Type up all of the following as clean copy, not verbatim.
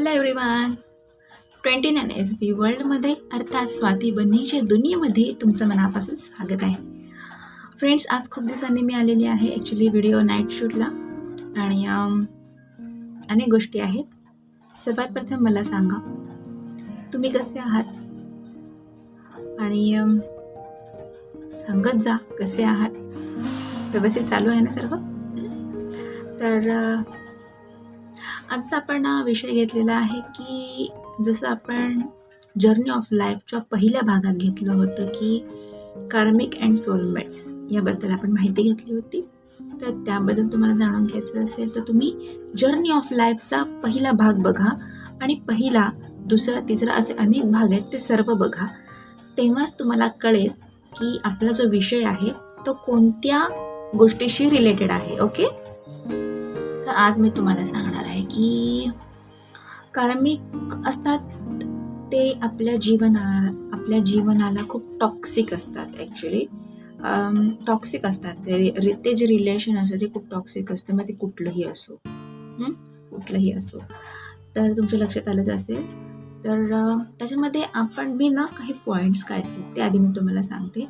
Hello everyone. 29 SB वर्ल्डमध्ये अर्थात स्वाती बन्नीच्या दुनियेमध्ये तुमचं मनापासून स्वागत आहे. फ्रेंड्स, आज खूप दिवसांनी मी आलेली आहे ॲक्च्युली व्हिडिओ नाईट शूटला आणि अनेक गोष्टी आहेत. सर्वात प्रथम मला सांगा, तुम्ही कसे आहात आणि सांगत जा कसे आहात. व्यवस्थित चालू आहे ना सर्व? तर आजचा आपण विषय घेतलेला आहे की जसं आपण जर्नी ऑफ लाईफच्या पहिल्या भागात घेतलं होतं की कार्मिक अँड सोलमेट्स याबद्दल आपण माहिती घेतली होती. तर त्याबद्दल तुम्हाला जाणून घ्यायचं असेल तर तुम्ही जर्नी ऑफ लाईफचा पहिला भाग बघा आणि पहिला, दुसरा, तिसरा असे अनेक भाग आहेत ते सर्व बघा. तेव्हाच तुम्हाला कळेल की आपला जो विषय आहे तो कोणत्या गोष्टीशी रिलेटेड आहे. ओके, तर आज मी तुम्हाला सांगणार आहे की कार्मिक असतात ते आपल्या जीवनाला खूप टॉक्सिक असतात. ॲक्च्युली टॉक्सिक असतात ते जे रिलेशन असतं ते खूप टॉक्सिक असतं. मग ते कुठलंही असो. तर तुमच्या लक्षात आलंच असेल. तर त्याच्यामध्ये मी काही पॉईंट्स काढले, ते आधी मी तुम्हाला सांगते.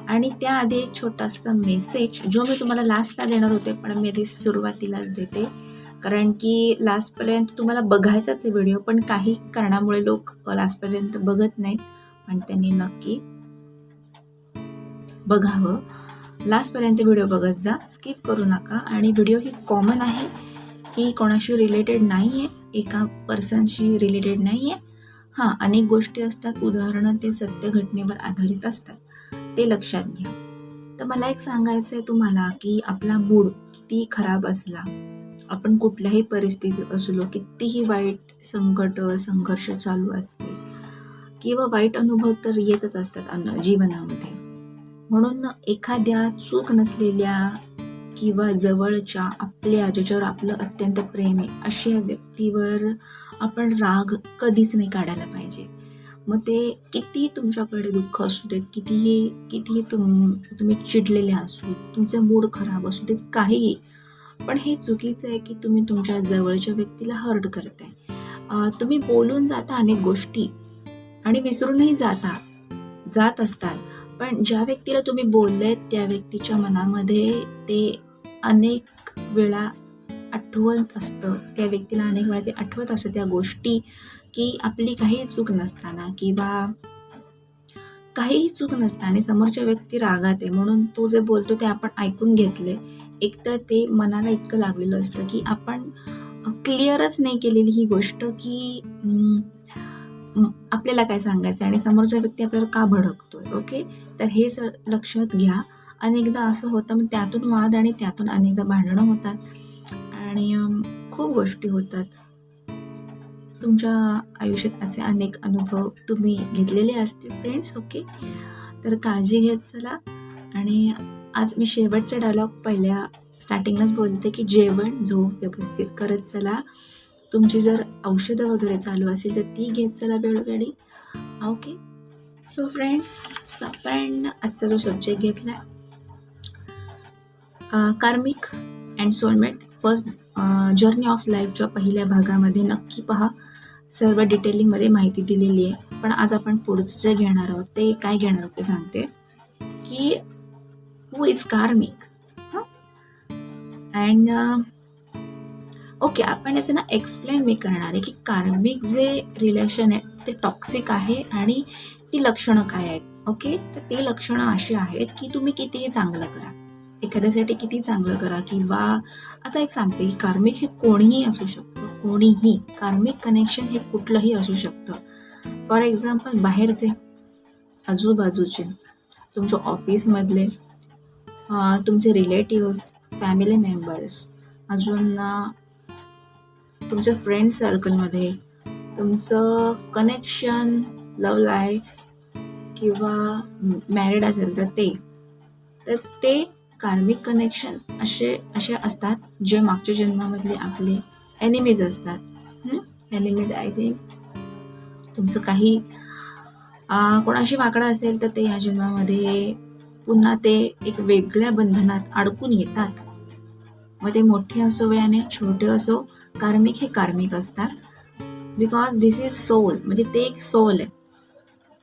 आणि त्याआधी एक छोटासा मेसेज जो मी तुम्हाला लास्टला देणार होते, पण मी आधी सुरुवातीलाच देते, कारण की लास्टपर्यंत तुम्हाला बघायचाच आहे व्हिडिओ, पण काही कारणामुळे लोक लास्टपर्यंत बघत नाहीत. पण त्यांनी नक्की बघावं. लास्टपर्यंत व्हिडिओ बघत जा, स्किप करू नका. आणि व्हिडिओ ही कॉमन आहे, ही कोणाशी रिलेटेड नाही आहे, एका पर्सनशी रिलेटेड नाही आहे. हां, अनेक गोष्टी असतात, उदाहरणं ते सत्य घटनेवर आधारित असतात, ते लक्षात घ्या. तर मला एक सांगायचं आहे तुम्हाला की आपला मूड किती खराब असला, आपण कुठल्याही परिस्थितीत असलो, कितीही वाईट संघर्ष चालू असले किंवा वाईट अनुभव तर येतच असतात जीवनामध्ये. म्हणून एखाद्या चूक नसलेल्या किंवा जवळच्या आपल्या, ज्याच्यावर आपलं अत्यंत प्रेम आहे, अशा व्यक्तीवर आपण राग कधीच नाही काढायला पाहिजे. मग ते कितीही तुमच्याकडे दुःख असू देत, कितीही तुम्ही चिडलेले असू, तुमचा मूड खराब असू देत, काहीही, पण हे चुकीचं आहे की तुम्ही तुमच्या जवळच्या व्यक्तीला हर्ट करताय. तुम्ही बोलून जाता अनेक गोष्टी आणि विसरूनही जात असताल, पण ज्या व्यक्तीला तुम्ही बोलले त्या व्यक्तीच्या मनामध्ये ते अनेक वेळा आठवत असतं. त्या व्यक्तीला अनेक वेळा ते आठवत असतं त्या गोष्टी, की आपली काही चूक नसताना किंवा काहीही चूक नसताना आणि समोरच्या व्यक्ती रागात आहे म्हणून तो जे बोलतो ते आपण ऐकून घेतले. एकतर ते मनाला इतकं लागलेलं असतं की आपण क्लिअरच नाही केलेली ही गोष्ट की आपल्याला काय सांगायचं आणि समोरचा व्यक्ती आपल्याला का भडकतोय. ओके, तर हे लक्षात घ्या. अनेकदा असं होतं, मग त्यातून वाद आणि त्यातून अनेकदा भांडणं होतात आणि खूप गोष्टी होतात. तुमच्या आयुष्यात असे अनेक अनुभव तुम्ही घेतलेले असतील फ्रेंड्स. ओके, तर काळजी घेत चला. आणि आज मी शेवटचा डायलॉग पहिल्या स्टार्टिंगलाच बोलते की जेवण झोप व्यवस्थित करत चला. तुमची जर औषधं वगैरे चालू असेल तर ती घेत चला वेळोवेळी. ओके, सो फ्रेंड्स, आपण आजचा जो सब्जेक्ट घेतला karmic and soulmate first journey of लाईफच्या पहिल्या भागामध्ये नक्की पहा. सर्व डिटेलिंगमध्ये माहिती दिलेली आहे. पण आज आपण पुढचं जे घेणार आहोत ते काय घेणार आहोत ते सांगते की हू इज कार्मिक. अँड ओके, आपण याचं एक्सप्लेन मी करणार आहे की कार्मिक जे रिलेशन आहे ते टॉक्सिक आहे आणि ती लक्षणं काय आहेत. ओके, तर ते लक्षणं अशी आहेत की तुम्ही कितीही चांगलं करा, एखाद्यासाठी किती चांगलं करा, किंवा आता एक सांगते की कार्मिक हे कोणीही असू शकतं, कोणीही. कार्मिक कनेक्शन हे कुठलंही असू शकतं. फॉर एक्झाम्पल, बाहेरचे, आजूबाजूचे, तुमच्या ऑफिसमधले, तुमचे रिलेटिव्स, फॅमिली मेंबर्स, अजून तुमच्या फ्रेंड सर्कलमध्ये, तुमचं कनेक्शन, लव्ह लाईफ किंवा मॅरिड असेल तर ते कार्मिक कनेक्शन असे असतात जे मागच्या जन्मामधले आपले एनिमीज असतात. एनिमीज, आय थिंक तुमचं काही कोणाशी वाकडं असेल तर ते या जन्मामध्ये पुन्हा ते एक वेगळ्या बंधनात अडकून येतात. मग ते मोठे असो वयाने, छोटे असो, कार्मिक हे कार्मिक असतात. Because this is soul. म्हणजे ते एक सोल आहे,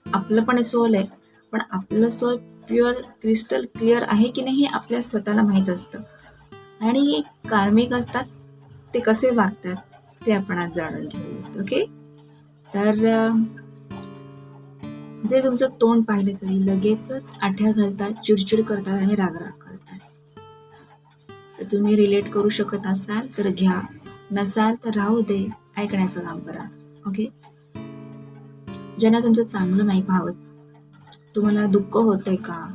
आपलं पण सोल आहे, पण आपलं सोल प्युअर क्रिस्टल क्लिअर आहे की नाही हे आपल्या स्वतःला माहीत असतं. आणि कार्मिक असतात ते कसे वागतात ते आपण आज जाणून घेऊयात. ओके, तर जे तुमचं तोंड पाहिलं तरी लगेचच आठ्या घालतात, चिडचिड करतात आणि रागराग करतात. तर तुम्ही रिलेट करू शकत असाल तर घ्या, नसाल तर राहू दे, ऐकण्याचं काम करा. ओके, ज्यांना तुमचं चांगलं नाही पाहत, तुम्हाला दुःख होतंय का,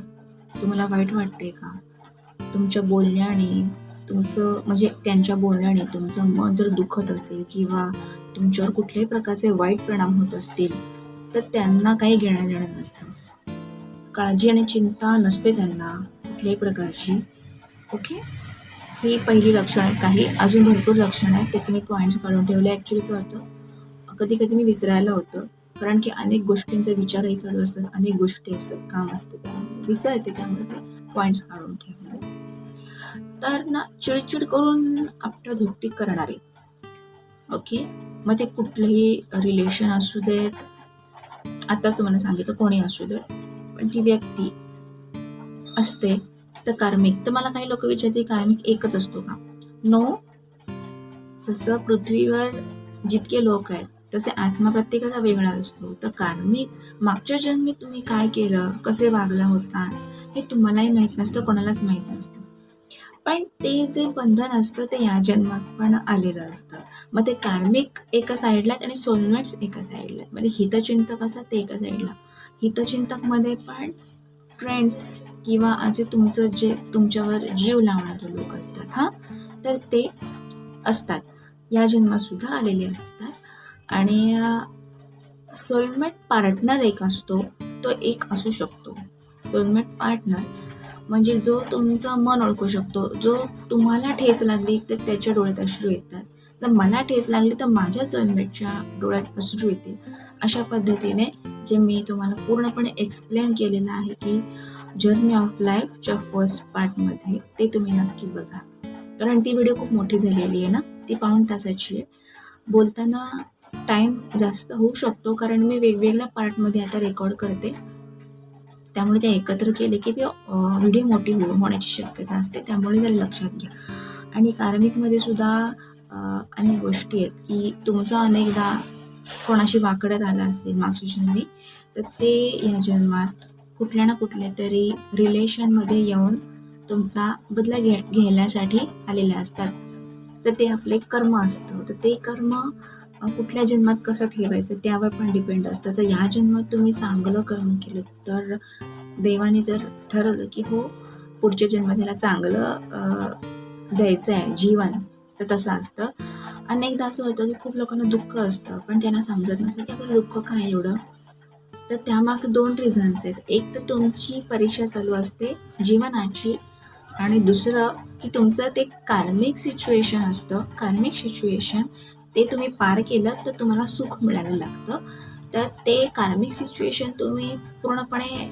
तुम्हाला वाईट वाटतंय का, तुमच्या बोलण्याने तुमचं म्हणजे त्यांच्या बोलण्याने तुमचं मन जर दुखत असेल किंवा तुमच्यावर कुठल्याही प्रकारचे वाईट परिणाम होत असतील तर त्यांना काही घेणं देणं नसतं. काळजी आणि चिंता नसते त्यांना कुठल्याही प्रकारची. ओके, ही पहिली लक्षणं आहेत. काही अजून भरपूर लक्षणं आहेत, त्याचे मी पॉईंट्स काढून ठेवले. ॲक्च्युली काय होतं, कधी कधी मी विसरायला होतं, कारण की अनेक गोष्टींचा विचारही चालू असतात, अनेक गोष्टी असतात, काम असतं, त्यामुळे विसरते, त्यामुळे पॉईंट्स काढून ठेवले. तर ना, चिडचिड करून आपल्या धुपटी करणारे. ओके, मग ते कुठलंही रिलेशन असू देत, आता तुम्हाला सांगितलं कोणी असू देत, पण ती व्यक्ती असते तर कार्मिक. तर मला काही लोक विचारते कार्मिक एकच असतो का? नो. जसं पृथ्वीवर जितके लोक आहेत तसे आत्मा प्रत्येकाचा वेगळा असतो. तर कार्मिक मागच्या जन्मी तुम्ही काय केलं, कसे वागला होता हे तुम्हालाही माहीत नसतं, कोणालाच माहीत नसतं. पण ते जे बंधन असतं ते या जन्मात पण आलेलं असतं. मग ते कार्मिक एका साईडला आणि सोलमेट्स एका साईडला. म्हणजे हितचिंतक असतात ते एका साईडला. हितचिंतकमध्ये पण फ्रेंड्स किंवा जे तुमचं जे तुमच्यावर जीव लावणारे लोक असतात, तर ते असतात, या जन्मात सुद्धा आलेले असतात. आणि सोलमेट पार्टनर एक असतो, तो एक असू शकतो. सोलमेट पार्टनर म्हणजे जो तुमचं मन ओळखू शकतो, जो तुम्हाला ठेच लागली तर त्याच्या डोळ्यात अश्रू येतात, जर मला ठेच लागली तर माझ्या सोलमेटच्या डोळ्यात अश्रू येतील. अशा पद्धतीने जे मी तुम्हाला पूर्णपणे एक्सप्लेन केलेलं आहे की जर्नी ऑफ लाईफच्या फर्स्ट पार्टमध्ये, ते तुम्ही नक्की बघा, कारण ती व्हिडिओ खूप मोठी झालेली आहे ना, ती 1.5 तासाची आहे. बोलताना टाईम जास्त होऊ शकतो, कारण मी वेगवेगळ्या पार्टमध्ये आता रेकॉर्ड करते, त्यामुळे ते एकत्र केले की ते व्हिडिओ मोठी होण्याची शक्यता असते, त्यामुळे जरा लक्षात घ्या. आणि कार्मिकमध्ये सुद्धा अनेक गोष्टी आहेत की तुमचं अनेकदा कोणाशी वाकड्यात आलं असेल मागच्या जन्मी, तर ते या जन्मात कुठल्या ना कुठल्या तरी रिलेशनमध्ये येऊन तुमचा बदला घेण्यासाठी आलेले असतात. तर ते आपले कर्म असतं. तर ते कर्म कुठल्या जन्मात कसं ठेवायचं त्यावर पण डिपेंड असतं. तर या जन्मात तुम्ही चांगलं कर्म केलं तर देवाने जर ठरवलं की हो पुढच्या जन्मात त्याला चांगलं द्यायचं आहे जीवन, तर तसं असतं. अनेकदा असं होतं की खूप लोकांना दुःख असतं, पण त्यांना समजत नसतं की आपलं दुःख काय एवढं. तर त्यामागे 2 रिझन्स आहेत. एक तर तुमची परीक्षा चालू असते जीवनाची, आणि दुसरं की तुमचं ते कार्मिक सिच्युएशन असतं. कार्मिक सिच्युएशन ते तुम्ही पार केलं तर तुम्हाला सुख मिळायला लागतं. तर ते कार्मिक सिच्युएशन तुम्ही पूर्णपणे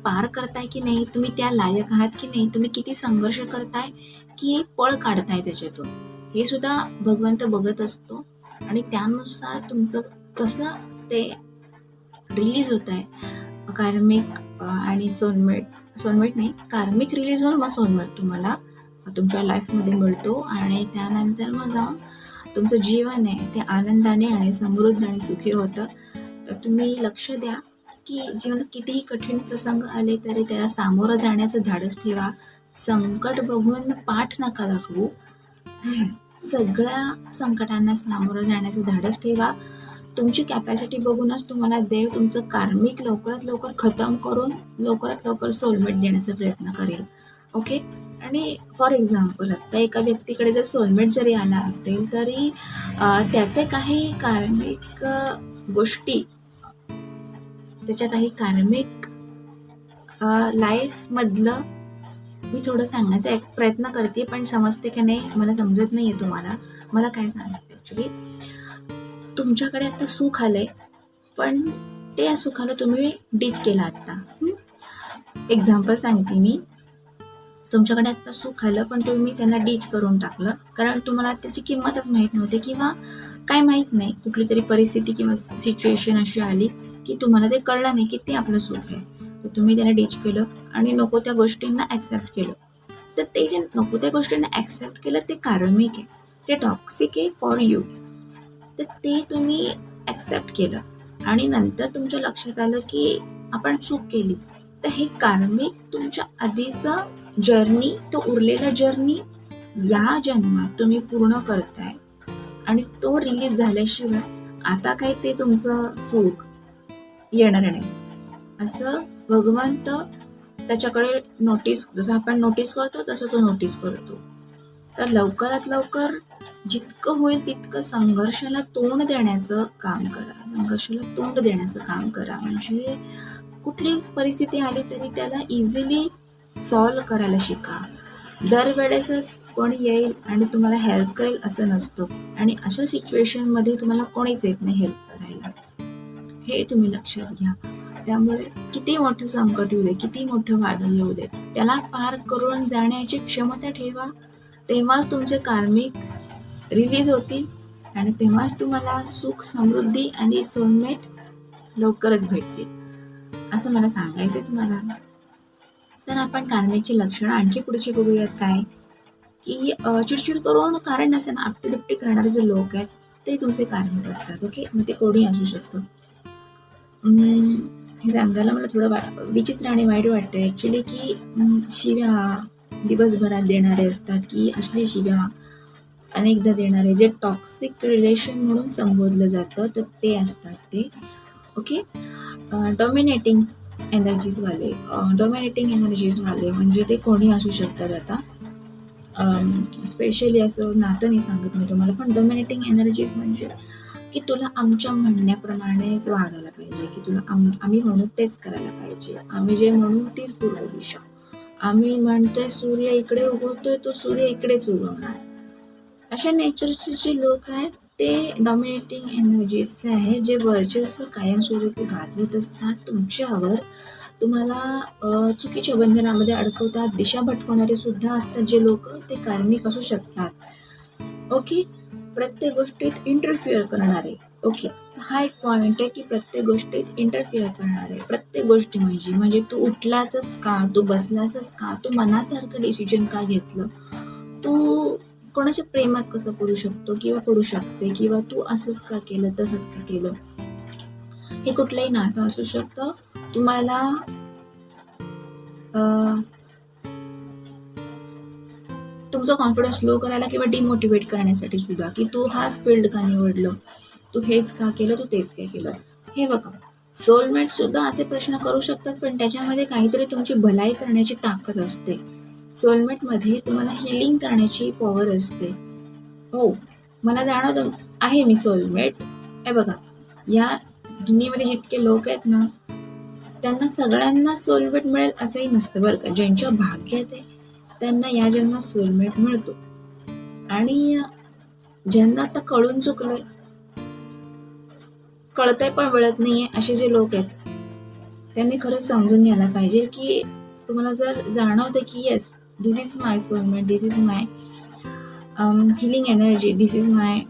पार करताय की नाही, तुम्ही त्या लायक आहात की नाही, तुम्ही किती संघर्ष करताय की पळ काढताय त्याच्यातून, हे सुद्धा भगवंत बघत असतो. आणि त्यानुसार तुमचं कसं ते रिलीज होत आहे. कार्मिक आणि सोलमेट नाही, कार्मिक रिलीज होऊन मग सोलमेट तुम्हाला तुमच्या लाईफमध्ये मिळतो. आणि त्यानंतर मग जाऊन तुमचं जीवन आहे ते आनंदाने आणि समृद्ध आणि सुखी होतं. तर तुम्ही लक्ष द्या की जीवनात कितीही कठीण प्रसंग आले तरी त्याला सामोरं जाण्याचं धाडस ठेवा. संकट बघून पाठ नका दाखवू. सगळ्या संकटांना सामोरं जाण्याचं धाडस ठेवा. तुमची कॅपॅसिटी बघूनच तुम्हाला देव तुमचं कार्मिक लवकरात लवकर खतम करून लवकरात लवकर सोलमेट देण्याचा प्रयत्न करेल. ओके, आणि फॉर एक्झाम्पल आत्ता एका व्यक्तीकडे जर सोलमेट जरी आला असेल तरी त्याचे काही कार्मिक गोष्टी, त्याच्या काही कार्मिक लाईफमधलं मी थोडं सांगण्याचा एक प्रयत्न करते, पण समजते की नाही मला समजत नाही आहे तुम्हाला. मला काय सांगायचं ॲक्च्युली, तुमच्याकडे आता सुख आलंय, पण ते सुखाला तुम्ही डिच केलं आत्ता. एक्झाम्पल सांगते मी, तुमच्याकडे आत्ता सुख आलं पण तुम्ही त्यांना डिच करून टाकलं, कारण तुम्हाला त्याची किंमतच माहीत नव्हती, किंवा काय माहीत नाही, कुठली तरी परिस्थिती किंवा सिच्युएशन अशी आली की तुम्हाला ते कळलं नाही की ते आपलं सुख आहे, तर तुम्ही त्याला डिच केलं आणि नको त्या गोष्टींना ॲक्सेप्ट केलं. तर ते जे नको त्या गोष्टींना ॲक्सेप्ट केलं ते कार्मिक आहे, ते टॉक्सिक आहे फॉर यू. तर ते तुम्ही ॲक्सेप्ट केलं आणि नंतर तुमच्या लक्षात आलं की आपण चूक केली, तर हे कार्मिक तुमच्या आधीचा जर्नी, तो उरलेला जर्नी या जन्मात तुम्ही पूर्ण करताय आणि तो रिलीज झाल्याशिवाय आता काही ते तुमचं सुख येणार नाही. असं भगवंत त्याच्याकडे नोटीस, जसं आपण नोटीस करतो तसं तो नोटीस करतो. तर लवकरात लवकर जितकं होईल तितकं संघर्षाला तोंड देण्याचं काम करा, संघर्षाला तोंड देण्याचं काम करा. म्हणजे कुठली परिस्थिती आली तरी त्याला इझिली सॉल्व करायला शिका. दरवेळेसच कोणी येईल आणि तुम्हाला हेल्प करेल असं नसतं, आणि अशा सिच्युएशनमध्ये तुम्हाला कोणीच येत नाही हेल्प करायला, हे तुम्ही लक्षात घ्या. त्यामुळे किती मोठं संकट येऊ दे, किती मोठं वादळ येऊ दे, त्याला पार करून जाण्याची क्षमता ठेवा. तेव्हाच तुमचे कार्मिक रिलीज होतील आणि तेव्हाच तुम्हाला सुख, समृद्धी आणि सोलमेट लवकरच भेटतील, असं मला सांगायचं आहे तुम्हाला. तर आपण कार्मिकची लक्षणं आणखी पुढची बघूयात. काय की चिडचिड करून कारण नसताना आपटी करणारे जे लोक आहेत ते तुमचे कार्मिक असतात. ओके, मग ते कोणी असू शकतं. हे सांगायला मला थोडं विचित्र आणि वाईट वाटतं ॲक्च्युली, की शिव्या दिवसभरात देणारे असतात, की असली शिव्या अनेकदा देणारे जे टॉक्सिक रिलेशन म्हणून संबोधलं जातं, तर ते असतात ते. ओके, डॉमिनेटिंग एनर्जीजवाले म्हणजे ते कोणी असू शकतात. आता स्पेशली असं नातं नाही सांगत मी तुम्हाला, पण डॉमिनेटिंग एनर्जीज म्हणजे की तुला आमच्या म्हणण्याप्रमाणेच वागायला पाहिजे, की तुला आम्ही म्हणू तेच करायला पाहिजे, आम्ही जे म्हणू तीच पूर्व दिशा, आम्ही म्हणतोय सूर्य इकडे उगवतोय तो सूर्य इकडेच उगवणार. अशा नेचरचे जे लोक आहेत ते डॉमिनेटिंग एनर्जीचे आहे, जे वर्चस्व कायमस्वरूपी गाजवत असतात तुमच्यावर. तुम्हाला चुकीच्या बंधनामध्ये अडकवतात, दिशा भटकवणारे सुद्धा असतात जे लोक, ते कार्मिक असू शकतात. ओके, प्रत्येक गोष्टीत इंटरफिअर करणारे. ओके, हा एक पॉइंट आहे की प्रत्येक गोष्टीत इंटरफिअर करणारे. प्रत्येक गोष्टी म्हणजे तू उठलासच का, तू बसलासच का, तू मनासारखं डिसिजन का घेतलं, तू कोणाच्या प्रेमात कसं पडू शकतो किंवा पडू शकते, किंवा तू असंच का केलं, तसंच का केलं, हे कुठलंही नातं असू शकतं. तुम्हाला तुमचा कॉन्फिडन्स लो करायला किंवा डिमोटिवेट करण्यासाठी सुद्धा, की तू हाच फील्ड का निवडलं, तू हेच का केलं, तू तेच काय केलं. हे बघा, सोलमेट सुद्धा असे प्रश्न करू शकतात, पण त्याच्यामध्ये काहीतरी तुमची भलाई करण्याची ताकद असते. सोलमेटमध्ये तुम्हाला हिलिंग करण्याची पॉवर असते. हो, मला जाणवतं आहे मी सोलमेट. हे बघा, या दुनियेमध्ये जितके लोक आहेत ना, त्यांना सगळ्यांना सोलमेट मिळेल असंही नसतं बरं का. ज्यांच्या भाग्यात आहे त्यांना या जन्मात सोलमेट मिळतो, आणि ज्यांना आता कळून चुकलंय, कळतंय पण वळत नाहीये, असे जे लोक आहेत त्यांनी खरंच समजून घ्यायला पाहिजे, की तुम्हाला जर जाणवतं की yes, this is my soulmate, this is my healing energy, this is my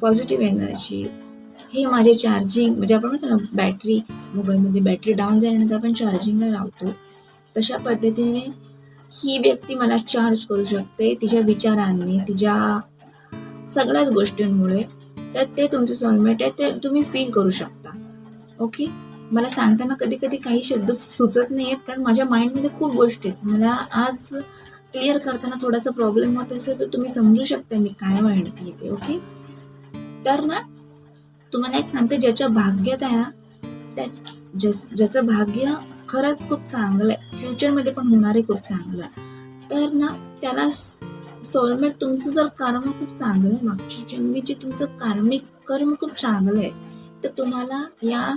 positive energy, हे माझे चार्जिंग, म्हणजे आपण म्हणतो ना बॅटरी, मोबाईलमध्ये बॅटरी डाऊन झाल्यानंतर आपण चार्जिंगला लावतो, तशा पद्धतीने ही व्यक्ती मला चार्ज करू शकते तिच्या विचारांनी, तिच्या सगळ्याच गोष्टींमुळे. तर ते तुमचं सोलमेट आहे, ते तुम्ही फील करू शकता. ओके, मला सांगताना कधी कधी काही शब्द सुचत नाही आहेत, कारण माझ्या माइंडमध्ये खूप गोष्टी आहेत. मला आज क्लिअर करताना थोडासा प्रॉब्लेम होत असेल तर तुम्ही समजू शकता मी काय म्हणते ते. ओके, तर ना तुम्हाला एक सांगते, ज्याच्या भाग्यात आहे ना, ज्याचं भाग्य खरंच खूप चांगलं आहे, फ्युचरमध्ये पण होणार आहे खूप चांगलं, तर ना त्याला सोलमेट, तुमचं जर कर्म खूप चांगलं आहे, मागच्या जन्मीचे तुमचं कार्मिक कर्म खूप चांगलं आहे, तर तुम्हाला या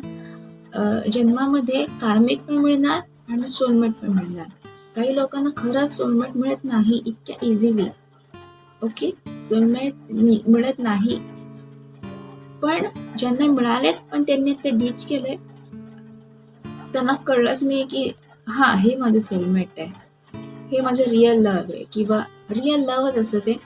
जन्मामध्ये कार्मिक पण मिळणार आणि सोलमेट पण मिळणार. काही लोकांना खरंच सोलमेट मिळत नाही इतक्या इझिली. ओके, सोलमेट मिळत नाही, पण ज्यांना मिळालेत पण त्यांनी ते डीच केलंय, त्यांना कळलंच नाही की हा, हे माझं सोलमेट आहे, हे माझं रिअल लव्ह आहे, किंवा रिअल लव्हच असं ते,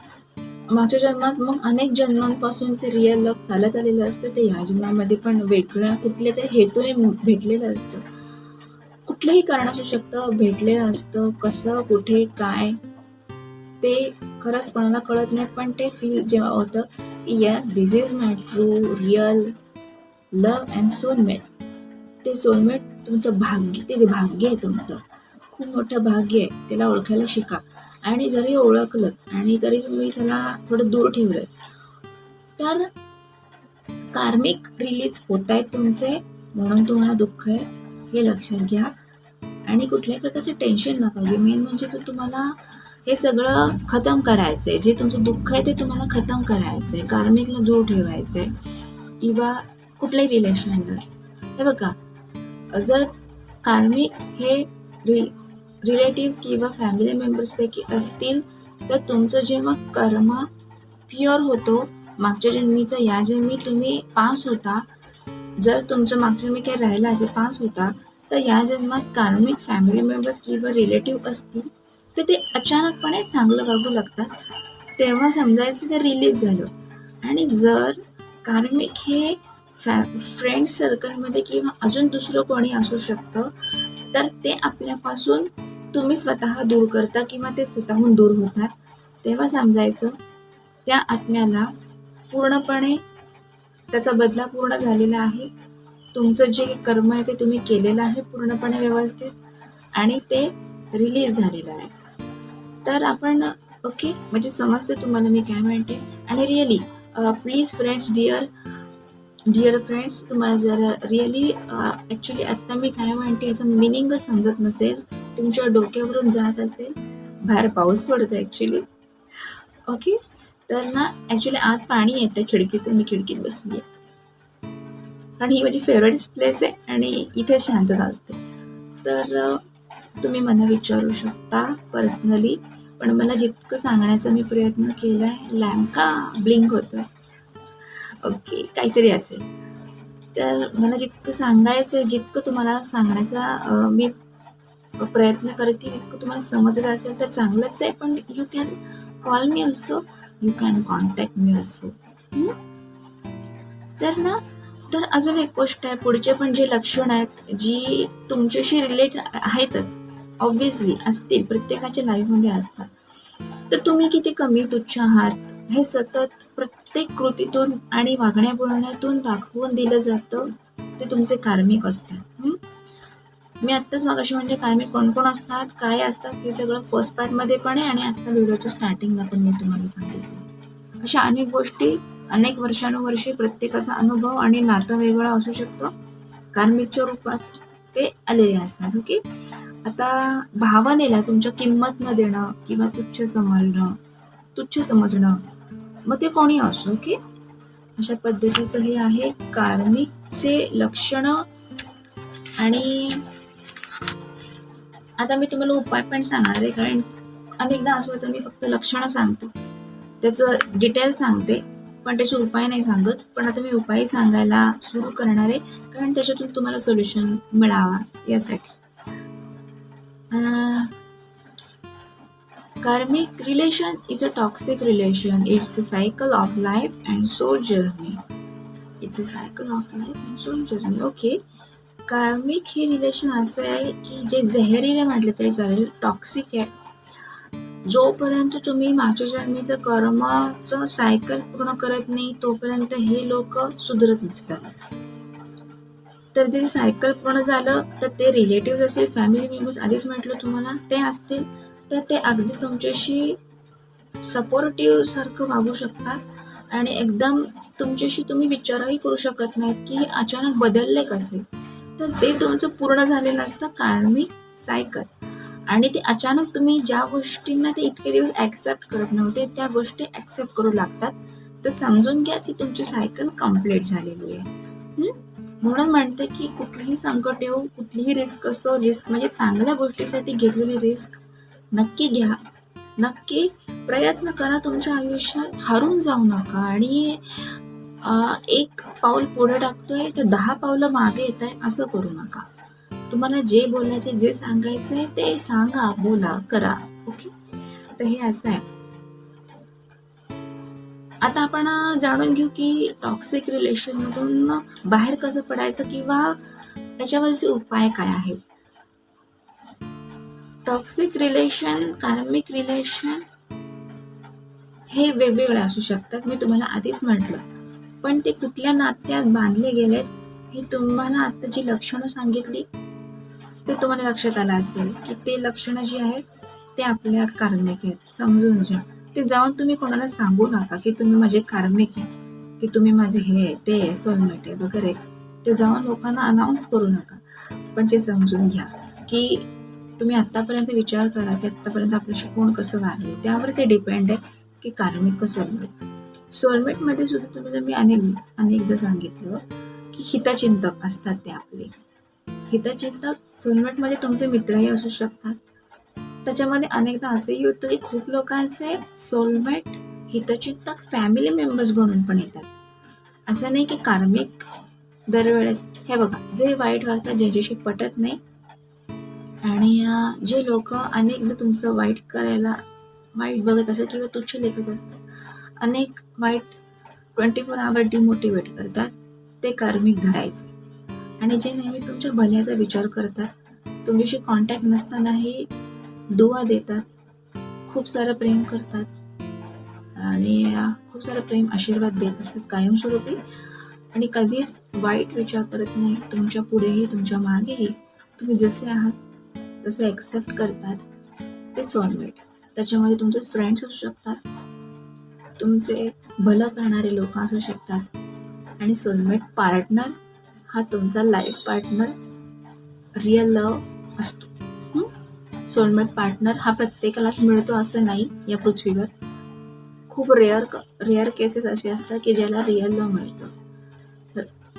मागच्या जन्मात मग अनेक जन्मांपासून ते रिअल लव्ह चालत आलेलं असतं, ते ह्या जन्मामध्ये पण वेगळ्या कुठल्या तरी हेतूने भेटलेलं असतं. कुठलंही कारण असू शकतं, भेटलेलं असतं. कसं, कुठे, काय ते खरंच कोणाला कळत नाही, पण ते फील जेव्हा होतं की या this is my true real love and soulmate. ते सोलमेट तुमचं भाग्य, ते भाग्य आहे तुमचं, खूप मोठं भाग्य आहे. त्याला ओळखायला शिका. आणि जरी ओळखलं आणि तरी तुम्ही त्याला थोडं दूर ठेवलं तर कार्मिक रिलीज होत आहेत तुमचे, म्हणून तुम्हाला दुःख आहे, हे लक्षात घ्या. आणि कुठल्याही प्रकारचे टेन्शन नका घेऊ. मेन म्हणजे तुम्हाला हे सगळं खतम करायचंय. जे तुमचं दुःख आहे ते तुम्हाला खतम करायचंय, कार्मिकला दूर ठेवायचंय किंवा कुठल्याही रिलेशनला. हे बघा, जर कार्मिक हे रिलेटिव्स किंवा फॅमिली मेंबर्सपैकी असतील तर तुमचं जेव्हा कर्म प्युअर होतो, मागच्या जन्मीचा या जन्मी तुम्ही पास होता, जर तुमचं मागच्या जन्मी काही राहिला असेल पास होता, तर या जन्मात कार्मिक फॅमिली मेंबर्स किंवा रिलेटिव्ह असतील तर ते अचानकपणे चांगलं वागू लागतात, तेव्हा समजायचं ते रिलीज झालं. आणि जर कार्मिक हे फ्रेंड सर्कलमध्ये किंवा अजून दुसरं कोणी असू शकतं, तर ते आपल्यापासून तुम्ही स्वतः दूर करता किंवा ते स्वतःहून दूर होतात, तेव्हा समजायचं त्या आत्म्याला पूर्णपणे त्याचा बदला पूर्ण झालेला आहे. तुमचं जे कर्म आहे ते तुम्ही केलेलं आहे पूर्णपणे व्यवस्थित आणि ते रिलीज झालेलं आहे. तर आपण ओके, म्हणजे समजते तुम्हाला मी काय म्हणते. आणि really please friends, dear friends, तुम्हाला जर रिअली ॲक्च्युली आत्ता मी काय म्हणते याचं मिनिंगच समजत नसेल, तुमच्या डोक्यावरून जात असेल, बाहेर पाऊस पडतो ॲक्च्युली, ओके, तर ना ॲक्च्युली आत पाणी येतं खिडकीतून, मी खिडकीत बसली आहे आणि ही माझी फेवरेट प्लेस आहे आणि इथे शांतता असते. तर तुम्ही मला विचारू शकता पर्सनली, पण मला जितकं सांगण्याचा मी प्रयत्न केला आहे, लॅम्प का ब्लिंक होतोय, ओके, काहीतरी असेल. तर मला जितकं सांगायचं आहे, जितकं तुम्हाला सांगण्याचा मी प्रयत्न करते, तितकं तुम्हाला समजलं असेल तर चांगलंच आहे. पण you can call me also, you can contact me also. तर अजून एक गोष्ट आहे, पुढचे पण जे लक्षण आहेत जी तुमच्याशी रिलेट आहेतच, ऑब्व्हियसली असतील, प्रत्येकाच्या लाईफमध्ये असतात, तर तुम्ही किती कमी तुच्छ आहात हे सतत प्रत्येक कृतीतून आणि वागण्या बोलण्यातून दाखवून दिलं जातं. ते तुमचे कार्मिक असतात. मी आत्ताच मागाशी म्हणजे कार्मिक कोण कोण असतात, काय असतात, हे सगळं फर्स्ट पार्टमध्ये पण आहे आणि आत्ता व्हिडिओच्या स्टार्टिंगला पण मी तुम्हाला सांगितलं. अशा अनेक गोष्टी, अनेक वर्षानुवर्षे प्रत्येकाचा अनुभव आणि नातं वेगळं असू शकतं, कार्मिकच्या रूपात ते आलेले असतात. ओके, आता भावनेला तुमच्या किंमत न देणं किंवा तुच्छ समजणं, मग ते कोणी असो, ओके, अशा पद्धतीचं हे आहे कार्मिकचे लक्षणं. आणि आता मी तुम्हाला उपाय पण सांगणार आहे, कारण अनेकदा असं होतं मी फक्त लक्षणं सांगते, त्याचं डिटेल सांगते, पण त्याचे उपाय नाही सांगत. पण आता मी उपाय सांगायला सुरू करणार आहे, कारण त्याच्यातून तुम्हाला सोल्युशन मिळावा यासाठी. Karmic relation is a toxic relation. It's a cycle of life and soul journey. It's a cycle of life and soul journey. Okay. कार्मिक हे रिलेशन असं आहे की जे जहरीले म्हटलं तरी चालेल, टॉक्सिक आहे. जोपर्यंत तुम्ही मागच्या जन्मीचं कर्माचं सायकल पूर्ण करत नाही तोपर्यंत हे लोक सुधरत नसतात. तर ते सायकल पूर्ण झालं तर ते रिलेटिव्ह असेल, फॅमिली मेंबर्स, आधीच म्हटलं तुम्हाला, ते असतील तर ते अगदी तुमच्याशी सपोर्टिव्ह सारखं वागू शकतात आणि एकदम तुमच्याशी तुम्ही विचारही करू शकत नाहीत की अचानक बदलले कसे. तर ते तुमचं पूर्ण झालेलं असतं कार्मिक सायकल, आणि ते अचानक तुम्ही ज्या गोष्टींना ते इतके दिवस ॲक्सेप्ट करत नव्हते त्या गोष्टी ॲक्सेप्ट करू लागतात. तर समजून घ्या ती तुमची सायकल कम्प्लीट झालेली आहे. म्हणून म्हणते की कुठलंही संकट येऊ, कुठलीही रिस्क असो, रिस्क म्हणजे चांगल्या गोष्टीसाठी घेतलेली रिस्क नक्की घ्या, नक्की प्रयत्न करा, तुमच्या आयुष्यात हारून जाऊ नका. आणि एक पाऊल पुढे टाकतोय तर 10 पावलं मागे येत आहे असं करू नका. तुम्हाला जे बोलायचे, जे सांगायचंय ते सांगा, बोला, करा. ओके, तर हे असं आहे. आता आपण जाणून घेऊ की टॉक्सिक रिलेशनमधून बाहेर कसं पडायचं किंवा याच्यावरचे उपाय काय आहेत. टॉक्सिक रिलेशन, कार्मिक रिलेशन हे वेगवेगळे असू शकतात. मी तुम्हाला आधीच म्हटलं, पण ते कुठल्या नात्यात बांधले गेलेत हे तुम्हाला आता जी लक्षणं सांगितली ते तुम्हाला लक्षात आलं असेल की ते लक्षणं जी आहेत ते आपल्या कार्मिक आहेत. समजून घ्या. ते जाऊन तुम्ही कोणाला सांगू नका की तुम्ही माझे कार्मिक आहे, की तुम्ही माझे हे ते सोलमेट आहे वगैरे. ते जाऊन लोकांना अनाऊन्स करू नका. पण ते समजून घ्या की तुम्ही आत्तापर्यंत विचार करा की आत्तापर्यंत आपल्याशी कोण कसं वागले, त्यावर ते डिपेंड आहे की कार्मिक का सोलमेट. सोलमेटमध्ये सुद्धा तुम्हाला मी अनेकदा सांगितलं की हितचिंतक असतात ते आपले. हितचिंतक सोलमेटमध्ये तुमचे मित्रही असू शकतात. त्याच्यामध्ये अनेकदा असंही होतं की खूप लोकांचे सोलमेट हितचिंतक फॅमिली मेंबर्स बनून पण येतात. असं नाही की कार्मिक दरवेळेस. हे बघा, जे वाईट वागतात, ज्यांच्याशी पटत नाही आणि जे लोक अनेकदा तुमचं वाईट बघत असतात किंवा तुच्छ लेखत असतात, अनेक वाईट 24 आवर डिमोटिवेट करतात, ते कार्मिक धरायचे. आणि जे नेहमी तुमच्या भल्याचा विचार करतात, तुमच्याशी कॉन्टॅक्ट नसतानाही दुवा देतात, खूप सारं प्रेम करतात आणि खूप सारं प्रेम आशीर्वाद देत असतात कायमस्वरूपी, आणि कधीच वाईट विचार करत नाही. तुमच्या पुढेही तुमच्या मागेही तुम्ही जसे आहात तसे ॲक्सेप्ट करतात, ते सोलमेट. त्याच्यामध्ये तुमचे फ्रेंड्स असू शकतात, तुमचे भलं करणारे लोक असू शकतात, आणि सोलमेट पार्टनर हा तुमचा लाईफ पार्टनर, रिअल लव्ह असतो. सोलमेट पार्टनर हा प्रत्येकालाच मिळतो असं नाही या पृथ्वीवर. खूप रेअर केसेस असे असतात की ज्याला रिअल लव्ह मिळतं.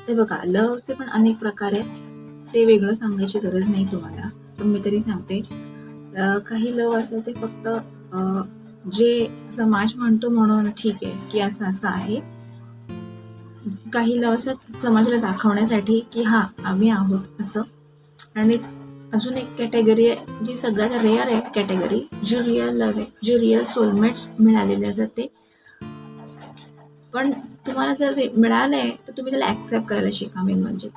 ते बघा, लव्हचे पण अनेक प्रकार आहेत, ते वेगळं सांगायची गरज नाही तुम्हाला, पण मी तरी सांगते. काही लव्ह असं ते फक्त जे समाज म्हणतो म्हणून ठीक आहे की असं असं आहे. काही लव्ह असं समाजाला दाखवण्यासाठी की हा आम्ही आहोत असं. आणि अजून एक कॅटेगरी आहे जी सगळ्यात रेअर आहे कॅटेगरी, जी रिअल लव्ह आहे, जे रिअल सोलमेट्स मिळालेले असतात ते. पण तुम्हाला जर मिळालंय तर तुम्ही त्याला ॲक्सेप्ट करायला शिका. मेन म्हणजे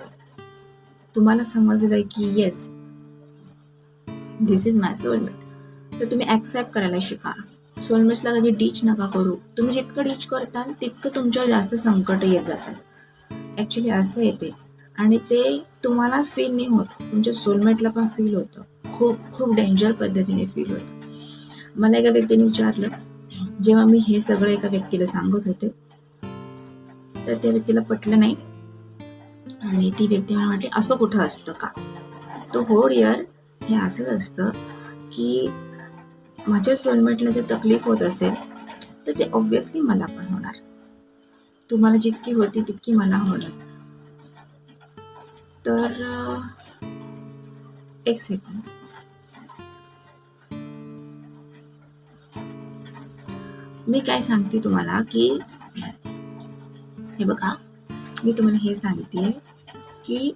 तुम्हाला समजलंय की yes this is my soulmate, तर तुम्ही ॲक्सेप्ट करायला शिका. सोलमेट्सला कधी डीच नका करू. तुम्ही जितकं डीच करताल तितकं तुमच्यावर जास्त संकट येत जातात. ॲक्च्युली असं येते, आणि ते तुम्हालाच फील नाही होत, तुमच्या सोलमेटला पण फील होतं. खूप खूप डेंजर पद्धतीने फील होतं. मला एका व्यक्तीने विचारलं, जेव्हा मी हे सगळं एका व्यक्तीला सांगत होते, तर त्या व्यक्तीला पटलं नाही, आणि ती व्यक्ती मला म्हटली असं कुठं असतं का. तो हो डिअर, हे असंच असतं की माझ्या सोलमेटला जर तकलीफ होत असेल तर ते ऑब्व्हियसली मला पण होणार. तुम्हाला जितकी होती तितकी मला होणार. तर एक सेकंड, मी काय सांगते तुम्हाला की हे बघा, मी तुम्हाला हे सांगते की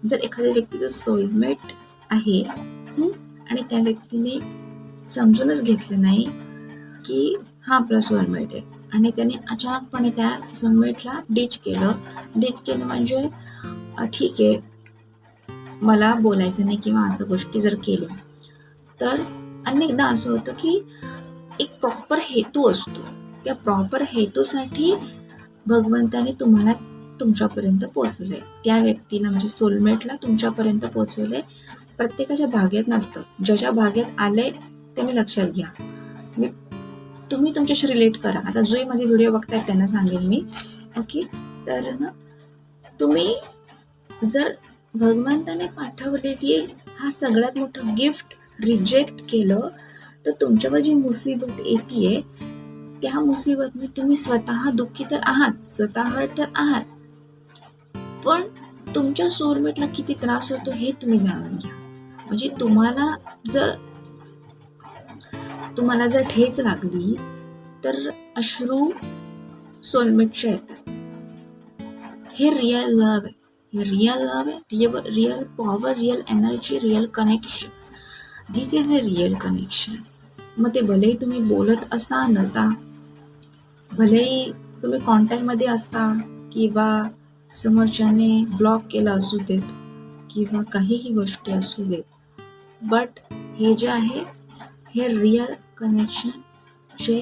जर एखाद्या व्यक्तीचं सोलमेट आहे आणि त्या व्यक्तीने समजूनच घेतलं नाही की हा आपला सोलमेट आहे, आणि त्याने अचानकपणे त्या सोलमेटला डिच केलं म्हणजे ठीक आहे मला बोलायचं नाही किंवा असं गोष्टी जर केल्या, तर अनेकदा असं होतं की एक प्रॉपर हेतू असतो. त्या प्रॉपर हेतूसाठी भगवंताने तुम्हाला तुमच्यापर्यंत पोहोचवलंय, त्या व्यक्तीला म्हणजे सोलमेटला तुमच्यापर्यंत पोहोचवलंय. प्रत्येकाच्या भाग्यात नसतं, ज्याच्या भाग्यात आलंय त्याने लक्षात घ्या. तुम्ही तुमच्याशी रिलेट करा. आता जे माझे व्हिडिओ बघतायत त्यांना सांगेन मी, ओके. तर ना, तुम्ही जर भगवंताने पाठवलेली हा सगळ्यात मोठं गिफ्ट रिजेक्ट केलं तर तुमच्यावर जी मुसीबत येते त्या मुसीबतने तुम्ही स्वतः दुःखी तर आहात, स्वतः हर्ट तर आहात, पण तुमच्या सोलमेटला किती त्रास होतो हे तुम्ही जाणून घ्या. म्हणजे तुम्हाला जर ठेच लागली तर अश्रू सोलमेटच्या येतात. हे रिअल लव्ह आहे, हे रिअल लव्ह आहे, real power, real energy, real connection. This is a real connection. मग ते भलेही तुम्ही बोलत असा नसा, भलेही तुम्ही कॉन्टॅक्टमध्ये असा किंवा समोरच्याने ब्लॉक केलं असू देत किंवा काहीही गोष्टी असू देत, बट हे जे आहे हे रिअल कनेक्शन, जे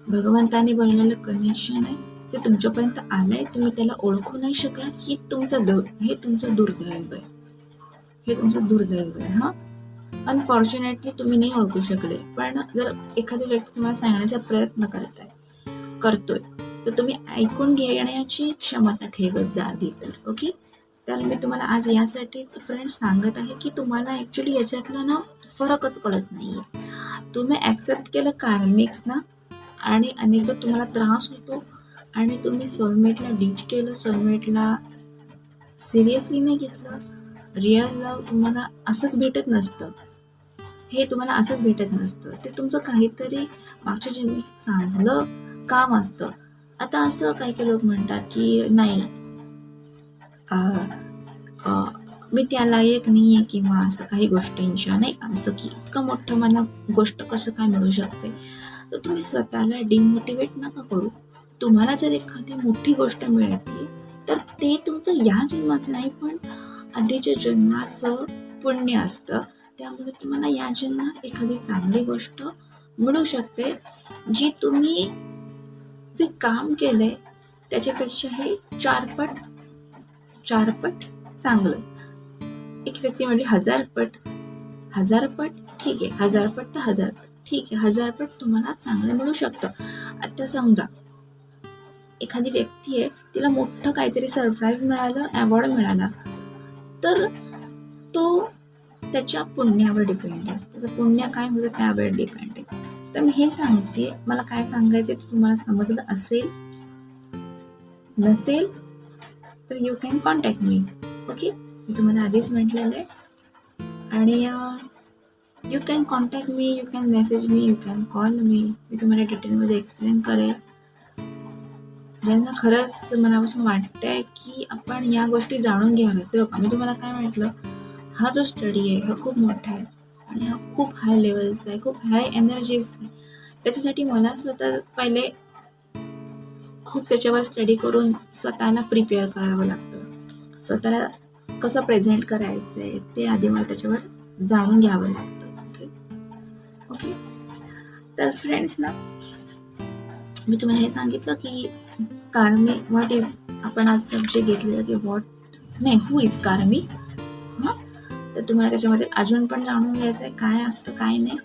भगवंताने बनवलेलं कनेक्शन आहे, ते तुमच्यापर्यंत आलंय. तुम्ही त्याला ओळखू नाही शकलात, हे तुमचं दुर्दैव आहे. हे तुमचं दुर्दैव आहे. हां, अनफॉर्च्युनेटली तुम्ही नाही ओळखू शकले. पण जर एखादी व्यक्ती तुम्हाला सांगण्याचा प्रयत्न करतोय, तर तुम्ही ऐकून घेण्याची क्षमता ठेवत जा आधी तर. ओके, तर मी तुम्हाला आज यासाठीच फ्रेंड्स सांगत आहे की तुम्हाला ॲक्च्युली याच्यातला ना फरकच कळत नाही आहे. तुम्ही ॲक्सेप्ट केलं कार्मिक्स ना, आणि अनेकदा तुम्हाला त्रास होतो आणि तुम्ही सोलमेटला डिच केलं, सोलमेटला सिरियसली नाही घेतलं. रिअल लव्ह तुम्हाला असंच भेटत नसतं, हे तुम्हाला असंच भेटत नसतं. ते तुमचं काहीतरी मागच्या जन्मीत चांगलं काम असतं. आता असं काही काही लोक म्हणतात की नाही, मी त्या लायक नाही आहे किंवा असं काही गोष्टींच्या, नाही असं की इतकं मोठं मला गोष्ट कसं काय मिळू शकते. तर तुम्ही स्वतःला डिमोटिवेट नका करू. तुम्हाला जर एखादी मोठी गोष्ट मिळते तर ते तुमचं या जन्माचं नाही, पण आधीच्या जन्माचं पुण्य असतं. त्यामुळे तुम्हाला या जन्मात एखादी चांगली गोष्ट मिळू शकते, जी तुम्ही जे काम केलंय त्याच्यापेक्षाही चारपट चांगलं. एक व्यक्ती म्हणजे 1000 पट ठीक आहे, 1000 पट तर 1000 पट ठीक आहे, 1000 पट तुम्हाला चांगलं मिळू शकतं. आता समजा एखादी व्यक्ती आहे, तिला मोठं काहीतरी सरप्राईज मिळालं, अवॉर्ड मिळाला, तर तो त्याच्या पुण्यावर डिपेंड आहे. त्याचं पुण्य काय होतं त्यावर डिपेंड आहे. तर मी हे सांगते, मला काय सांगायचं ते तुम्हाला समजलं असेल, नसेल तर you can contact me. Okay, मी तुम्हाला आधीच म्हटलेलं आहे. आणि you can contact me, you can message me, you can call me. मी तुम्हाला डिटेलमध्ये एक्सप्लेन करेल. ज्यांना खरंच मनापासून वाटतंय की आपण या गोष्टी जाणून घ्याव्यात. तर बघा, मी तुम्हाला काय म्हटलं, हा जो स्टडी आहे हा खूप मोठा आहे आणि हा खूप हाय लेवलचा आहे, खूप हाय एनर्जीचा आहे. त्याच्यासाठी मला स्वतः पहिले खूप त्याच्यावर स्टडी करून स्वतःला प्रिपेअर करावं लागतं. स्वतःला कसं प्रेझेंट करायचं आहे ते आधी मला त्याच्यावर जाणून घ्यावं लागतं. ओके, तर फ्रेंड्स ना, मी तुम्हाला हे सांगितलं की कार्मिक व्हॉट इज, आपण आज सब्जेक्ट घेतलेलं की हू इज कार्मिक. तर तुम्हाला त्याच्यामध्ये अजून पण जाणून घ्यायचं आहे काय असतं काय नाही.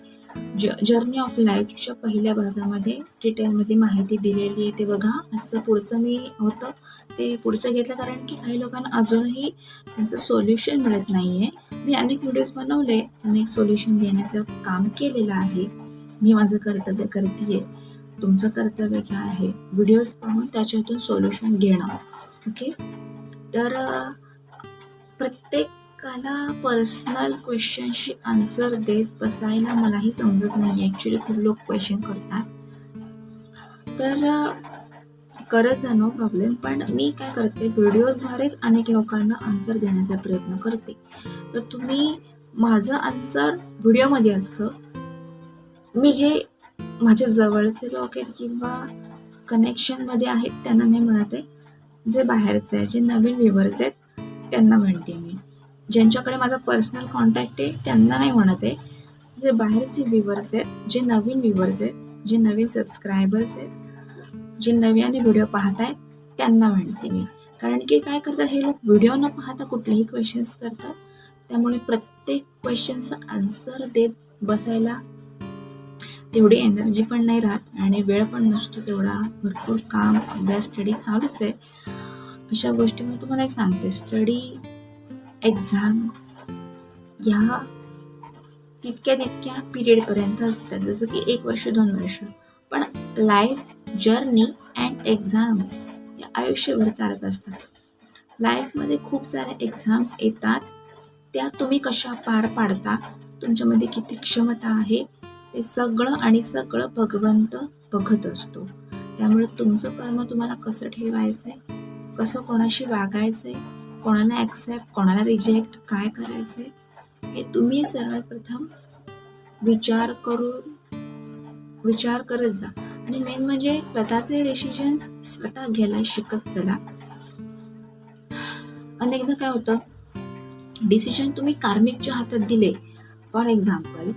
जर्नी ऑफ लाईफच्या पहिल्या भागामध्ये डिटेलमध्ये माहिती दिलेली आहे, ते बघा. आजचं पुढचं मी होतं ते पुढचं घेतलं, कारण की काही लोकांना अजूनही त्यांचं सोल्युशन मिळत नाही आहे. मी अनेक व्हिडिओज बनवले, अनेक सोल्युशन देण्याचं काम केलेलं आहे. मी माझं कर्तव्य करते आहे. तुमचं कर्तव्य काय आहे, व्हिडिओज पाहून त्याच्यातून सोल्युशन घेणं. ओके, तर प्रत्येकाला पर्सनल क्वेश्चनशी आन्सर देत बसायला मलाही समजत नाही. ॲक्च्युली खूप लोक क्वेश्चन करतात, तर करत जा, नो प्रॉब्लेम. पण मी काय करते, व्हिडिओजद्वारेच अनेक लोकांना आन्सर देण्याचा प्रयत्न करते. तर तुम्ही, माझं आन्सर व्हिडिओमध्ये असतं. मी जे माझ्या जवळचे लोक आहेत किंवा कनेक्शनमध्ये आहेत त्यांना नाही म्हणत आहे, जे बाहेरचे आहे, जे नवीन व्ह्युअर्स आहेत त्यांना म्हणते मी. ज्यांच्याकडे माझा पर्सनल कॉन्टॅक्ट आहे त्यांना नाही म्हणत आहे. जे बाहेरचे व्ह्युअर्स आहेत, जे नवीन व्ह्युअर्स आहेत, जे नवीन सबस्क्रायबर्स आहेत, जे नव्याने व्हिडिओ पाहत आहेत त्यांना म्हणते मी. कारण की काय करतात हे लोक, व्हिडिओ न पाहता कुठलेही क्वेश्चन्स करतात. त्यामुळे प्रत्येक क्वेश्चनचा आन्सर देत बसायला तेवढी एनर्जी पण नाही राहत आणि वेळ पण नसतो तेवढा. भरपूर काम, अभ्यास, स्टडी चालूच आहे. अशा गोष्टी मी तुम्हाला एक सांगते, स्टडी, एक्झाम्स ह्या तितक्या पिरियडपर्यंत असतात, जसं की 1 वर्ष 2 वर्ष. पण लाईफ जर्नी अँड एक्झाम्स या आयुष्यभर चालत असतात. लाईफमध्ये खूप साऱ्या एक्झाम्स येतात, त्या तुम्ही कशा पार पाडता, तुमच्यामध्ये किती क्षमता आहे, ते सगळं भगवंत बघत असतो. त्यामुळे तुमचं कर्म तुम्हाला कसं ठेवायचं आहे, कसं कोणाशी वागायचं आहे, कोणाला ॲक्सेप्ट, कोणाला रिजेक्ट, काय करायचं आहे, हे तुम्ही सर्वात प्रथम विचार करून विचार करत जा. आणि मेन म्हणजे स्वतःचे डिसिजन्स स्वतः घ्यायला शिकत चला. अनेकदा काय होतं, डिसिजन तुम्ही कार्मिकच्या हातात दिले. फॉर एक्झाम्पल,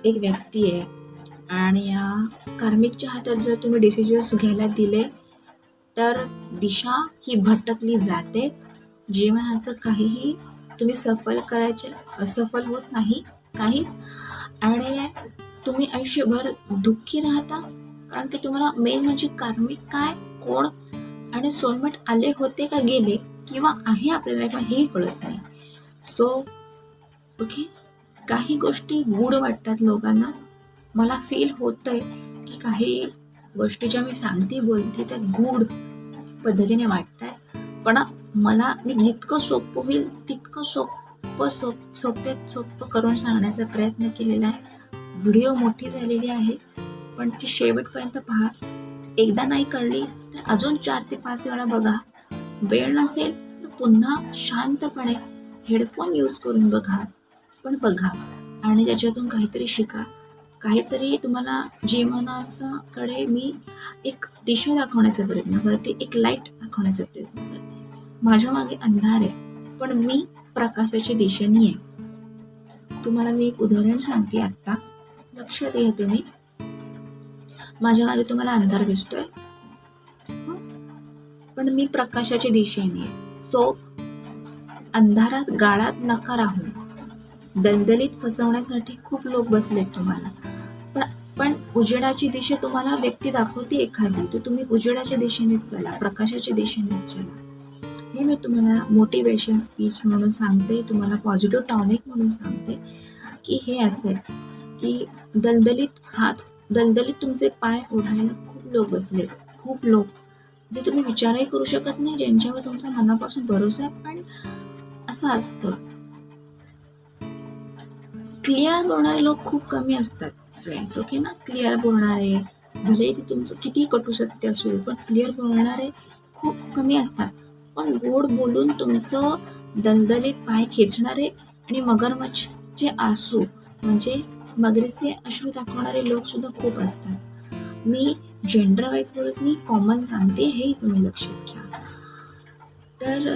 एक व्यक्ती आहे आणि या कार्मिकच्या हातात जर तुम्ही डिसिजन्स घ्यायला दिले तर दिशा ही भटकली जातेच. जीवनाचं काहीही तुम्ही सफल होत नाही काहीच. आणि तुम्ही आयुष्यभर दुःखी राहता, कारण की तुम्हाला मेन म्हणजे कार्मिक काय, कोण आणि सोलमेट आले होते का गेले किंवा आहे आपल्या लाईफमध्ये हेही कळत नाही. सो ओके, काही गोष्टी गूढ वाटतात लोकांना. मला फील होतंय की काही गोष्टी ज्या मी सांगते बोलते त्या गूढ पद्धतीने वाटतात, पण मी जितकं सोपं होईल तितकं सोप्यात सोपं करून सांगण्याचा प्रयत्न केलेला आहे. व्हिडिओ मोठी झालेली आहे, पण ती शेवटपर्यंत पहा. एकदा नाही कळली तर अजून 4 ते 5 वेळा बघा. वेळ नसेल तर पुन्हा शांतपणे हेडफोन यूज करून बघा, पण बघा आणि त्याच्यातून काहीतरी शिका. काहीतरी तुम्हाला जीवनाकडे मी एक दिशा दाखवण्याचा प्रयत्न करते, एक लाईट दाखवण्याचा प्रयत्न करते. माझ्या मागे अंधार आहे, पण मी प्रकाशाच्या दिशेने आहे. तुम्हाला मी एक उदाहरण सांगते आत्ता, लक्षात घ्या तुम्ही. माझ्या मागे तुम्हाला अंधार दिसतोय, पण मी प्रकाशाच्या दिशेने आहे. सो अंधारात गाळात नका राहू. दलदलीत फसवण्यासाठी खूप लोक बसलेत तुम्हाला, पण उजेडाची दिशा तुम्हाला व्यक्ती दाखवते एखादी, तर तुम्ही उजेडाच्या दिशेनेच चला, प्रकाशाच्या दिशेनेच चला. हे मी तुम्हाला मोटिवेशन स्पीच म्हणून सांगते, तुम्हाला पॉझिटिव्ह टॉनिक म्हणून सांगते की हे असं आहे की दलदलीत तुमचे पाय ओढायला खूप लोक बसलेत, खूप लोक जे तुम्ही विचारही करू शकत नाही, ज्यांच्यावर तुमचा मनापासून भरोसा आहे. पण असं असतं, क्लिअर बोलणारे लोक खूप कमी असतात फ्रेंड्स. ओके ना, क्लिअर बोलणारे, भले ते तुमचं किती कटू सत्य असेल, पण क्लिअर बोलणारे खूप कमी असतात. पण गोड बोलून तुमचं दलदलीत पाय खेचणारे आणि मगरमच्छचे आसू म्हणजे मगरीचे अश्रू दाखवणारे लोक सुद्धा खूप असतात. मी जेंडर वाईज बोलत नाही, कॉमन सांगते, हेही तुम्ही लक्षात घ्या. तर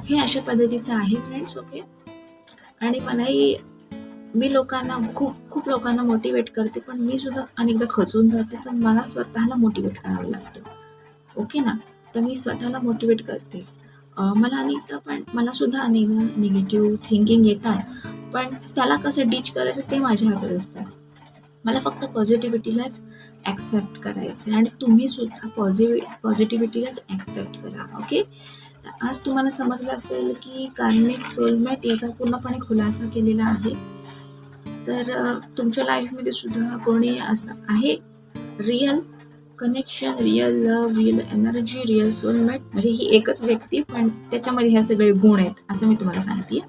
हे अशा पद्धतीचं आहे फ्रेंड्स. ओके, आणि मी लोकांना खूप लोकांना मोटिवेट करते, पण मी सुद्धा अनेकदा खचून जाते, तर मला स्वतःला मोटिवेट करावं लागतं. ओके ना, तर मी स्वतःला मोटिवेट करते. मला सुद्धा अनेकदा निगेटिव्ह थिंकिंग येतात, पण त्याला कसं डीच करायचं ते माझ्या हातात असतं. मला फक्त पॉझिटिव्हिटीलाच ॲक्सेप्ट करायचं आहे आणि तुम्ही सुद्धा पॉझिटिव्हिटीलाच ॲक्सेप्ट करा. ओके, तर आज तुम्हाला समजलं असेल की कार्मिक सोलमेट याचा पूर्णपणे खुलासा केलेला आहे. तर तुमच्या लाईफमध्ये सुद्धा कोणी असं आहे real connection, real love, real energy, real soulmate, म्हणजे ही एकच व्यक्ती पण त्याच्यामध्ये ह्या सगळे गुण आहेत असं मी तुम्हाला सांगते.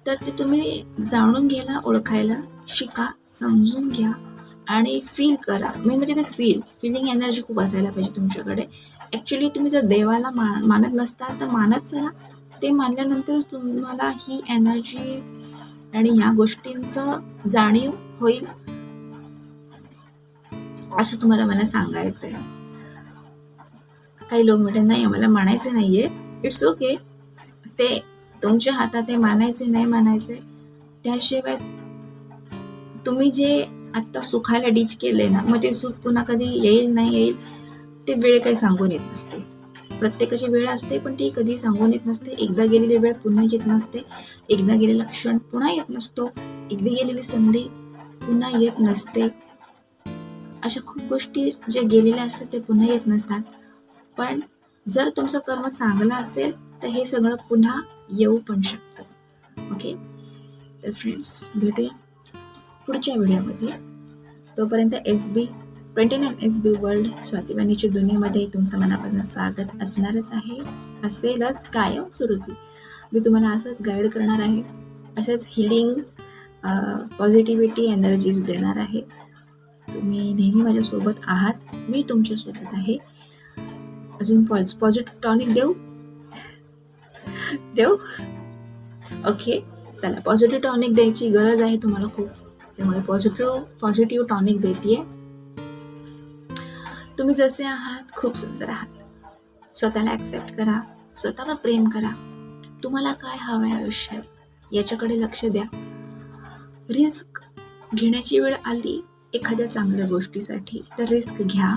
तर ते तुम्ही जाणून घ्यायला, ओळखायला शिका, समजून घ्या आणि फील करा. मेन म्हणजे ते फिलिंग एनर्जी खूप असायला पाहिजे तुमच्याकडे. ॲक्च्युली तुम्ही जर देवाला मानत नसता तर मानत चला, ते मानल्यानंतरच तुम्हाला ही एनर्जी आणि ह्या गोष्टींचं जाणीव होईल, असं तुम्हाला मला सांगायचं आहे. काही लोक म्हणतात नाही मला मानायचं नाहीये, इट्स ओके, ते तुमच्या हातात आहे मानायचे नाही मानायचे. त्याशिवाय तुम्ही जे आत्ता सुखाला डीच केले ना, मग ते सुख पुन्हा कधी येईल नाही येईल ते वेळ काही सांगून येत नसते. प्रत्येकाची वेळ असते, पण ती कधी सांगून येत नसते. एकदा गेलेली वेळ पुन्हा येत नसते, एकदा गेलेला क्षण पुन्हा येत नसतो, एकदा गेलेली संधी पुन्हा येत नसते. अशा खूप गोष्टी ज्या गेलेल्या असतात ते पुन्हा येत नसतात. पण जर तुमचं कर्म चांगलं असेल तर हे सगळं पुन्हा येऊ पण शकतं. ओके, तर फ्रेंड्स भेटूया पुढच्या व्हिडिओमध्ये. तोपर्यंत SB29 वर्ल्ड स्वातीवाणीच्या दुनियेमध्ये तुमचं मनापासून स्वागत असणारच आहे, असेलच कायम स्वरूपी. मी तुम्हाला असंच गाईड करणार आहे, अशाच हिलिंग पॉझिटिव्हिटी एनर्जीज देणार आहे. तुम्ही नेहमी माझ्यासोबत आहात, मी तुमच्यासोबत आहे. अजून पॉझिटिव्ह टॉनिक देऊ ओके, चला, पॉझिटिव्ह टॉनिक द्यायची गरज आहे तुम्हाला खूप, त्यामुळे पॉझिटिव्ह टॉनिक देते. तुम्ही जसे आहात खूप सुंदर आहात. स्वतःला ॲक्सेप्ट करा, स्वतःवर प्रेम करा. तुम्हाला काय हवं आहे आयुष्यात याच्याकडे लक्ष द्या. रिस्क घेण्याची वेळ आली एखाद्या चांगल्या गोष्टीसाठी तर रिस्क घ्या.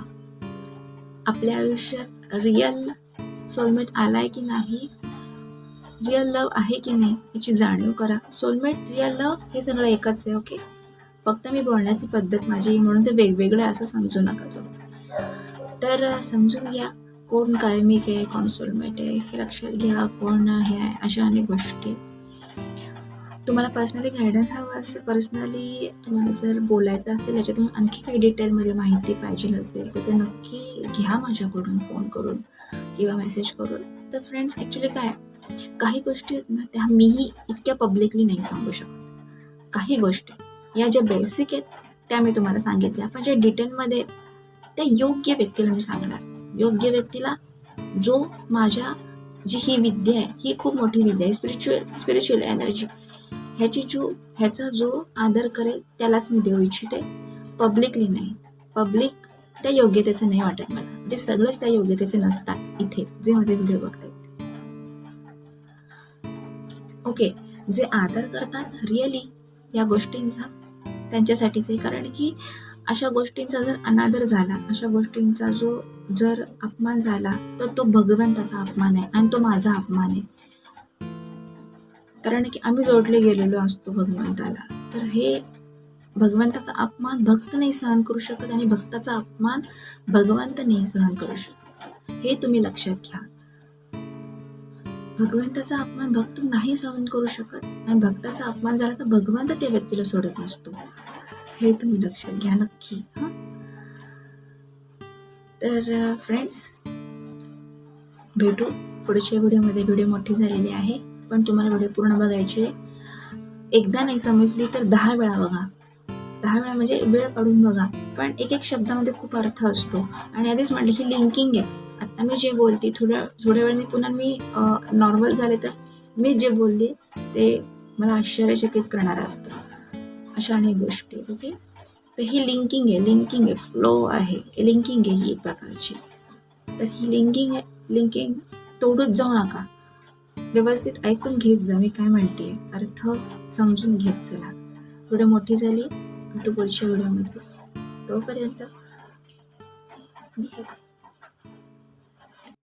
आपल्या आयुष्यात रिअल सोलमेट आलाय की नाही, रिअल लव आहे की नाही याची जाणीव करा. सोलमेट, रिअल लव हे सगळं एकच आहे. ओके, फक्त मी बोलण्याची पद्धत माझी म्हणून ते वेगवेगळं असं समजू नका तुम्ही. तर समजून घ्या कोण कायमिक आहे, कोण सोलमेट आहे हे लक्षात घ्या. कोण हे आहे, अशा अनेक गोष्टी. तुम्हाला पर्सनली गायडन्स हवं असेल, पर्सनली तुम्हाला जर बोलायचं असेल, याच्यातून आणखी काही डिटेलमध्ये माहिती पाहिजे असेल तर ते नक्की घ्या माझ्याकडून फोन करून किंवा मेसेज करून. तर फ्रेंड्स, ॲक्च्युली काय, काही गोष्टी आहेत ना त्या मीही इतक्या पब्लिकली नाही सांगू शकत. काही गोष्टी या ज्या बेसिक आहेत त्या मी तुम्हाला सांगितल्या, पण ज्या डिटेलमध्ये आहेत त्या योग्य व्यक्तीला मी सांगणार. योग्य व्यक्तीला जो माझ्या जी ही विद्या आहे ही खूप मोठी विद्या आहे, स्पिरिच्युअल एनर्जी, ह्याचा जो आदर करेल त्यालाच मी देऊ इच्छिते, पब्लिकली नाही. पब्लिक त्या योग्यतेचं नाही वाटत मला, म्हणजे सगळेच त्या योग्यतेचे नसतात इथे जे माझे व्हिडिओ बघतायत. ओके, जे आदर करतात रिअली या गोष्टींचा त्यांच्यासाठीच आहे. कारण की अशा गोष्टींचा जर अनादर झाला, अशा गोष्टींचा जर अपमान झाला तर तो भगवंताचा अपमान आहे आणि तो माझा अपमान आहे. कारण की आम्ही जोडले गेलेलो असतो भगवंताला. तर हे भगवंताचा अपमान भक्त नाही सहन करू शकत आणि भक्ताचा अपमान भगवंत नाही सहन करू शकत. हे तुम्ही लक्षात घ्या. भगवंताचा अपमान भक्त नाही सहन करू शकत आणि भक्ताचा अपमान झाला तर भगवंत त्या व्यक्तीला सोडत नसतो. हे तुम्ही लक्षात घ्या नक्की. तर फ्रेंड्स, भेटू पुढच्या व्हिडिओमध्ये. व्हिडिओ मोठी झालेली आहे पण तुम्हाला व्हिडिओ पूर्ण बघायची. एकदा नाही समजली तर 10 वेळा बघा. 10 वेळा म्हणजे वेळ काढून बघा, पण एक एक शब्दामध्ये खूप अर्थ असतो. आणि आधीच म्हटलं ही लिंकिंग आहे. आता मी जे बोलते थोड्या वेळाने पुन्हा मी नॉर्मल झाले तर मी जे बोलले ते मला आश्चर्यचकित करणारं असतं. अशा अनेक गोष्टी आहेत. ओके, तर ही लिंकिंग आहे, फ्लो आहे, लिंकिंग आहे ही एक प्रकारची. तर ही लिंकिंग तोडूच जाऊ नका. व्यवस्थित ऐकून घेत जा मी काय म्हणते, अर्थ समजून घेत चला. व्हिडिओ मोठी झाली, भेटू पुढच्या व्हिडिओमध्ये. तोपर्यंत